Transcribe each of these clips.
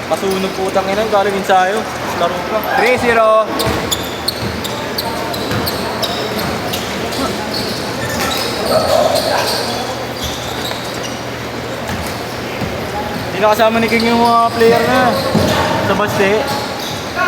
Kasunog putang ina, galing ensayo. Laro pa. 3-0. Hindi na kasama ni King yung mga player na. Sa Baste.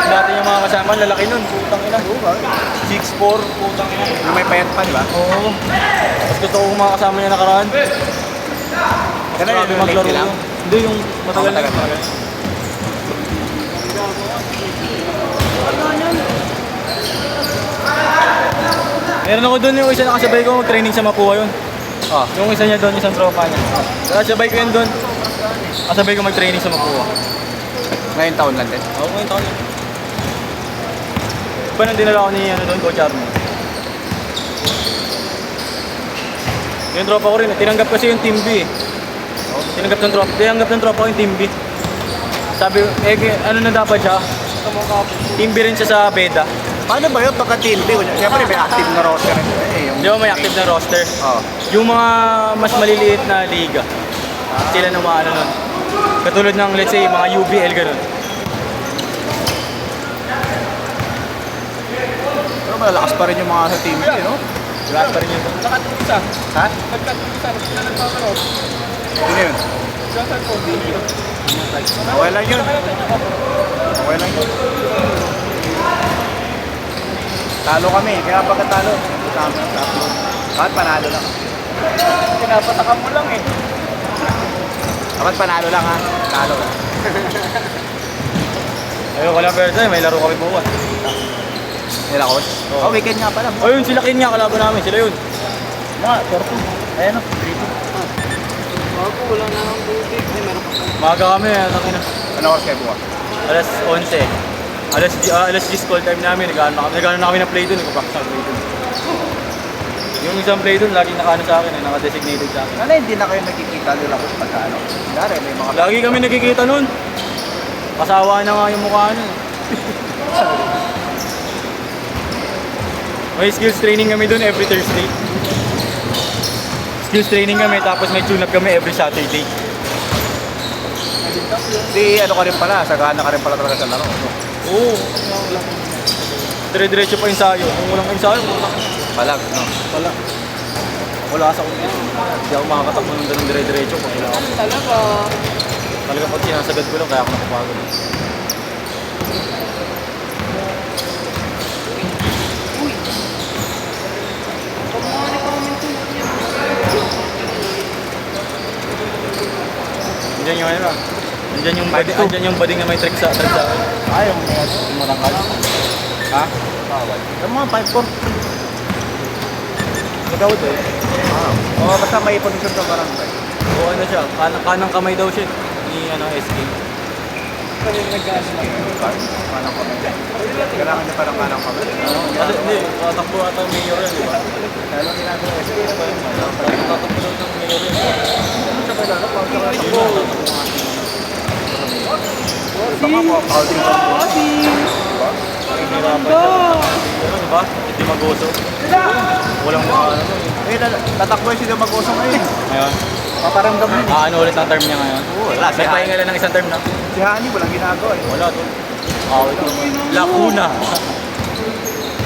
Dati yung mga kasama, lalaki nun. Putang ina. 6'4", putang ina. Yung may payat pa, di ba? Oo. Mas gusto ko yung mga kasama niya nakaraan. Kaya Grabe yung maglaro late lang? yun. Hindi, yung matagal na. Matagal. Meron ako doon yung isa na kasabay ko mag-training sa Mapua yun. Oh. Yung isa niya doon, isang tropa niya. Kasabay ko yun doon. Kasabay ko mag-training sa Mapua. Ngayon taon lang din. Oo, ngayon taon yun. Iba nang dinala ko ni doon, Coach Arno. Yung tropa ko rin, tinanggap kasi yung Team B eh. Tinanggap ng tropa ko yung Team B. Sabi, ano na dapat siya? Team B rin siya sa Beda. Paano ba yun pagka team B? Siyempre may active na roster. Di ba may active na roster? Oo. Yung mga mas maliliit na liga, sila na mga ano nun. Katulad ng let's say mga UBL ganun. Pero malalakas pa rin yung mga sa team B, no? Lahat pa rin yun. Nakatulisa. Ha? Nagkatulisa. Sila nagpapanood. Sino yun? Saan po? Video. Okay lang yun. Okay lang yun. Talo kami, kaya pagkatalo, tama sa upload. Bakit panalo lang? Pinapatakan mo lang eh. Bakit panalo lang ha? Talo lang. Ayoko lang pero may laro kami bukas. Nila coach? Oo. Oh, weekend nga pala. O yun, sila Kin nga, kalaban namin, sila yun. Mga, 40. Ayan o, 3-2. Bago, wala na akong tubig. Ay, meron pa. Maga kami, tangina. Ano oras kayo bukas? Alas 11. Alas 10 call time namin, nag-ano na kami ng play dun, nag-practice na play dun. Yung isang play dun, lagi naka-ano sa akin, naka-designated sa akin. Ano hindi na kayo nagkikita nila coach pagka ano? Dari, may mga... Lagi kami nagkikita nun. Pasawa na nga yung mukha nun. May skills training kami dun every Thursday. Skills training kami, tapos may tune-up kami every Saturday. Di ano ka rin pala, sagana ka rin pala talaga sa laro. No? Oo. Dire-diretso pa ensayo. Kung walang ensayo, Palag, no? wala sa kundi. Hindi ako makakatakbo ng ganun dire-diretso kung wala ako. Talaga. Talaga pag sinasagad ko lang, kaya ako napapagod. Andiyan yung ano lang. Andiyan yung bading na may trick sa akin. Ayaw mo yan. Marangkal. Ha? Bawal. Yung mga 5-4. Magawad eh. Oo, basta may ipon-ipon sa barangay. O ano siya, kanang kamay daw siya. Ni SK. Kaya nag-gas na. Manang kami. Kailangan niya parang manang kami. Kasi hindi, tatakbo ata ang mayor yan, di ba? Lalo ginagawa SK na pa yung Tatakbo daw ng mayor yan. Ano sa kailangan? Pag Yun tatakbo. na, tatakbo nga. Baka po, outing ka po. Hihirapan siya. Pero di ba? Hindi magoso. Walang mga ano. Eh, tatakbo yung sila mag-usong ngayon. Ngayon, Paparamdam mo. ano ulit ang term niya ngayon? Oo, wala. May pahinga lang ng isang term na. Si Hani, walang ginagawa eh. Wala to. Awit ko. Lacuna.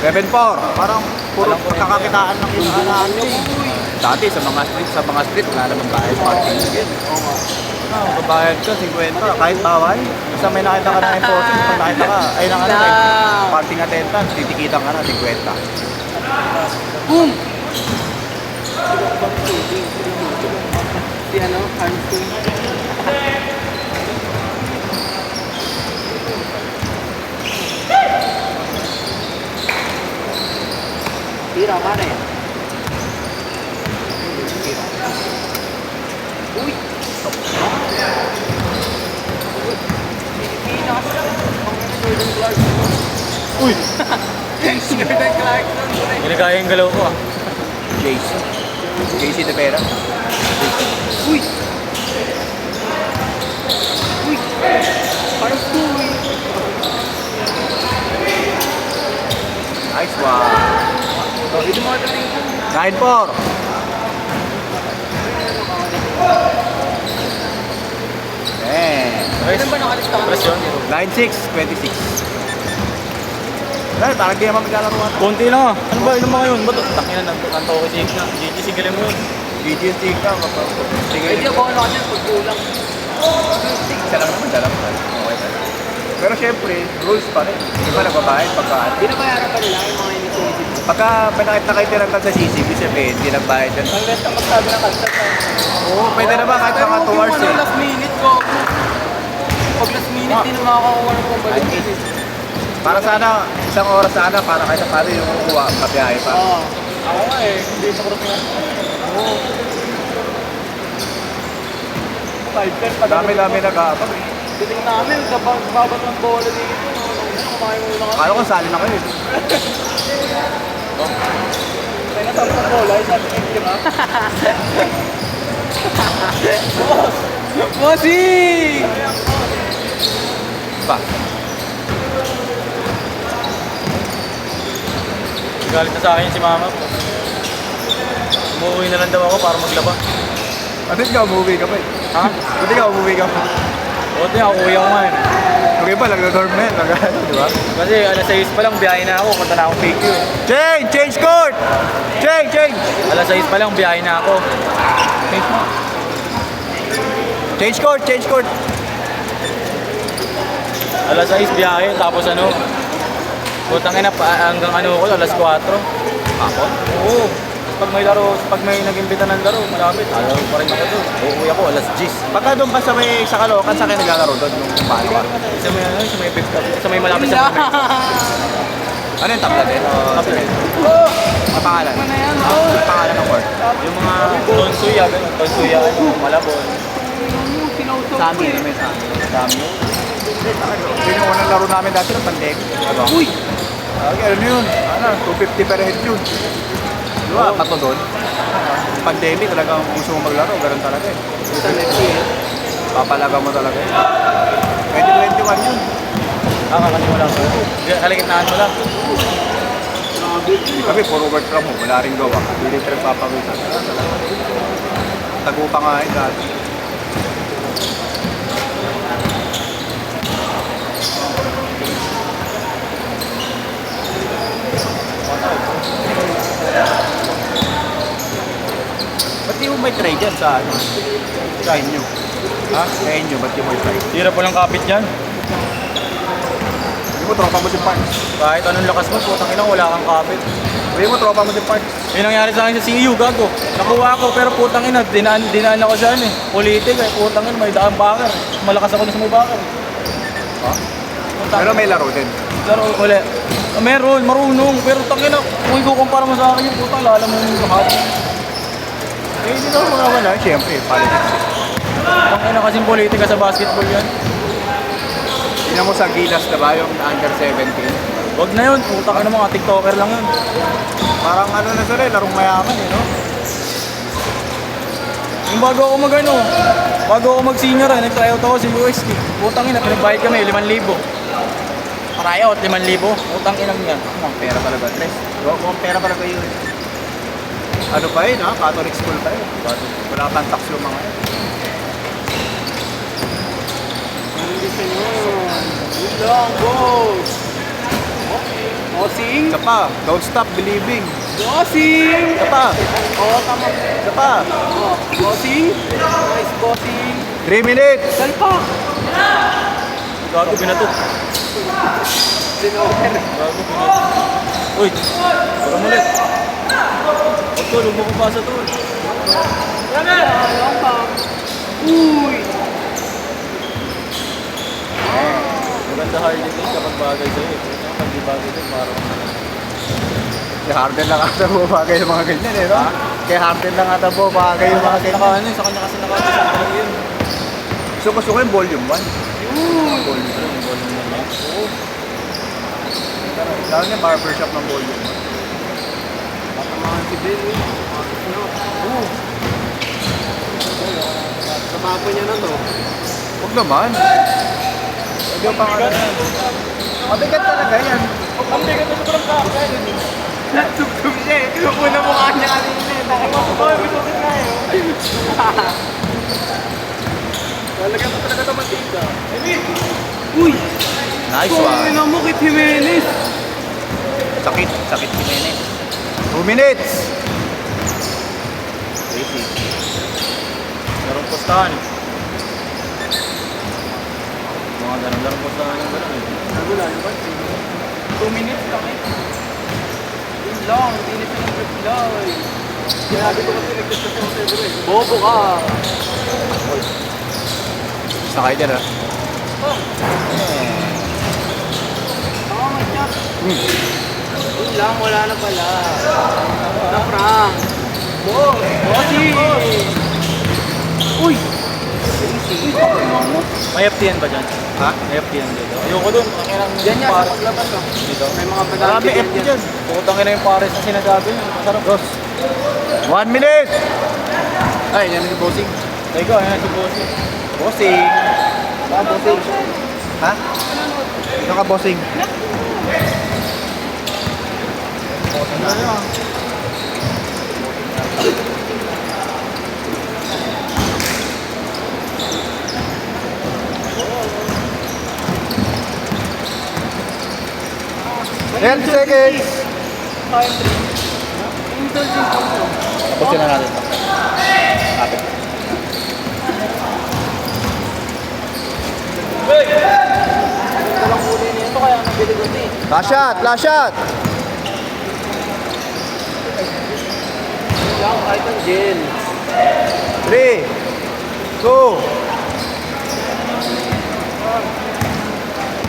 7-4. Parang puro kakakitaan ng inaanaan niyo. Dati sa mga street, wala naman tayo parking again. Babayad ka, 50. Kahit taway. Basta may nakita ka na enforcement, pag nakita ka, ay nakita ka, parking attendance, titikitan ka na, 50. Boom! Si ano, Hansun. Tira, pare. Uy! Pilipinas. Jordan Clarkson. Uy! Jordan Clarkson. Ginagaya yung galaw ko ah. JC. JC de Vera. Uy! Uy! Parang uy! Nice one. Ito mga dating ko. 9-4. Eh, Ilan ba nakalista ka? Press yun. Line 6, 26. Dahil parang di naman maglalaro ata. Konti lang ah. Ano ba? Ilan ba ngayon? Ba't takin na nanto ko si GG sigalim mo yun. GG ka, sige. Pwede ako ano kasi pag kulang. Isa lang naman, dala mo. Okay na. Pero syempre, rules pa rin. Di ba nagbabayad pagka... Binabayaran pa nila yung mga initiative. Pagka may nakaitirang ka sa CCB, sabihin, hindi nagbayad yan. Ang rest ang magsabi ng kalsat na. Oo, pwede naman kahit mga 2 hours eh. Last minute ko. Pag last minute, hindi na makakakuha ng pambalik. Para sana, isang oras sana, para kahit na paano yung kukuha, kabiyahe pa. Oo. Ako nga eh. Hindi sa cross nga. Oo. 5-10 pa. Dami-dami nag-aabang eh. Titing namin, babat ng bola dito. Kumain muna kami. Kala ko sali na kayo eh. Kaya nasarap ng bola, isa sa di ba? Boss! Bossing! Pa. Galit na sa akin si mama. Umuwi na lang daw ako para maglaba. At least ka umuwi ka pa eh. Ha? Buti ka umuwi ka pa. Buti ako, uwi ako ngayon. Okay ba, nag-dorm na yan, di ba? Kasi alas 6 pa lang, biyahe na ako. Punta na akong PQ. Change court! Change! Alas 6 pa lang, biyahe na ako. Change court! Alas 6 biyahe, tapos ano, putang ina pa hanggang ano ko, alas 4. Ako? Oo. Pag may laro, pag may nag-imbita ng laro, malapit. Ayaw pa rin ako doon. Uuwi ako, alas 10. Pagka doon ka sa Caloocan, saan kayo naglalaro doon? Nung paano ka? Sa may ano, sa may fifth cup, sa may malapit sa mga. Ano yung tabla din? Tabla. Ang pangalan? Ano yan? Oh! Ang pangalan ng court? Yung mga Tonsuya, ganun. Tonsuya, ano, Malabon. Yung sinausaw Sa ko amin, eh. naman sa amin. Dami. Yun yung unang laro namin dati ng pandemic. Diba? Uy! Okay, ano yun? Ano, 250 per head yun. Diba, pato doon? Pandemic, talagang gusto mo maglaro, ganun talaga eh. Sa next year. Papalaga mo talaga eh. 2021 yun. Kakaniwala ko. Kaligitnaan mo lang. Kami, puro work from home, wala rin gawa. Hindi rin pinagpapawisan. Tago pa nga eh dati. Ba't di mo may try dyan sa ano? Sa inyo? Ha? Sa inyo, ba't di mo may try? Hirap po ng kapit dyan. Hindi mo tropa mo si Parks. Kahit anong lakas mo, putang ina, wala kang kapit. Hindi mo tropa mo si Parks. Yung nangyari sa akin sa CU, gago. Nakuha ako, pero putang ina, dinaan ako sa ano eh. Politik eh, putang ina, may daang bakar. Malakas ako na sa may bakar. Ha? Putang Pero may laro din. Laro ulit. Meron, marunong. Pero tangina, kung ikukumpara mo sa akin yung putang, lala mo yung lahat. Eh, hindi naman mga wala. Siyempre, politics. Tangina kasing politika sa basketball yan. Tingnan mo sa Gilas, diba? Yung under 17. Wag na yun, putang ina mga tiktoker lang yun. Parang ano na sila, larong mayaman eh, no? Yung bago ako bago ako mag-senior nag-tryout ako sa UST. Putang ina, pinagbayad kami 5,000. Tryout, 5,000. Putang inang yan. Ang pera talaga, Tres. Ang pera talaga yun. Ano pa yun, ha? Catholic school pa yun. Wala pang tax yung mga yun. Hindi sa inyo. Yun lang, boss! Bossing! Isa pa, don't stop believing. Bossing! Isa pa, Oo, tama. isa pa. Oh, bossing! Nice bossing! 3 minutes! Salpa! Gago, binatot. Sinover. Gago, binatot. Uy, parang ulit. Huwag tol, huwag mo kong basa tol. Alam pa. Uy! Maganda hard din kapag bagay sa'yo. Pag di bagay sa'yo, parang Si Harden lang ata bumagay yung mga ganyan eh, no? Kay Harden lang ata bumagay yung mga ganyan. Sa kanya kasi nakabisa talaga yun. So, gusto ko yung volume 1. Volume 3, volume 1 lang. Oo. Lalo niya barbershop ng volume 1. Tatamaan si Ben eh. Oo. Sa papa niya na to. Huwag naman. Huwag yung pangalan na. Mabigat talaga yan. Ang bigat na sobrang kakay. Tugtog siya eh. Una mukha niya kanina eh. Nakakapagod. Bisogin nga eh. Talaga to talaga ito mantika. Uy! Nice Kung one. ina mo, Kit Jimenez. Sakit Jimenez. 2 minutes. Easy. Larong postahan eh. Mga ganun, larong postahan yung ganun eh. Wala naman. 2 minutes lang eh. Yun lang, hindi na siya ng reply. Sinabi ko kasi nag-test kasi ako server eh. Bobo ka! Sakay dyan ah. Tama siya. Yun lang, wala na pala. Na-prank. Bossy! Uy! May FTN ba dyan? Ha? May FTN dito. Ayoko dun. Ang inang Yan yan, sa pares paglabas oh. dito. May mga Marami pedante FT dyan. Putang ina yung pares na sinasabi. Masarap. Dos. 1 minute. Ay, yan si Bossing. Teka, ayan si Bossy. Bossing. Ba, bossing? Ha? Ito ka, Bossing. Ten seconds. Time 3. Indulgence ako. Tapusin na natin ito. Kapit. Walang huli niya ito, kaya nabili ko ito eh. Last shot, last shot. Yun lang, kahit ang gel. 3, 2,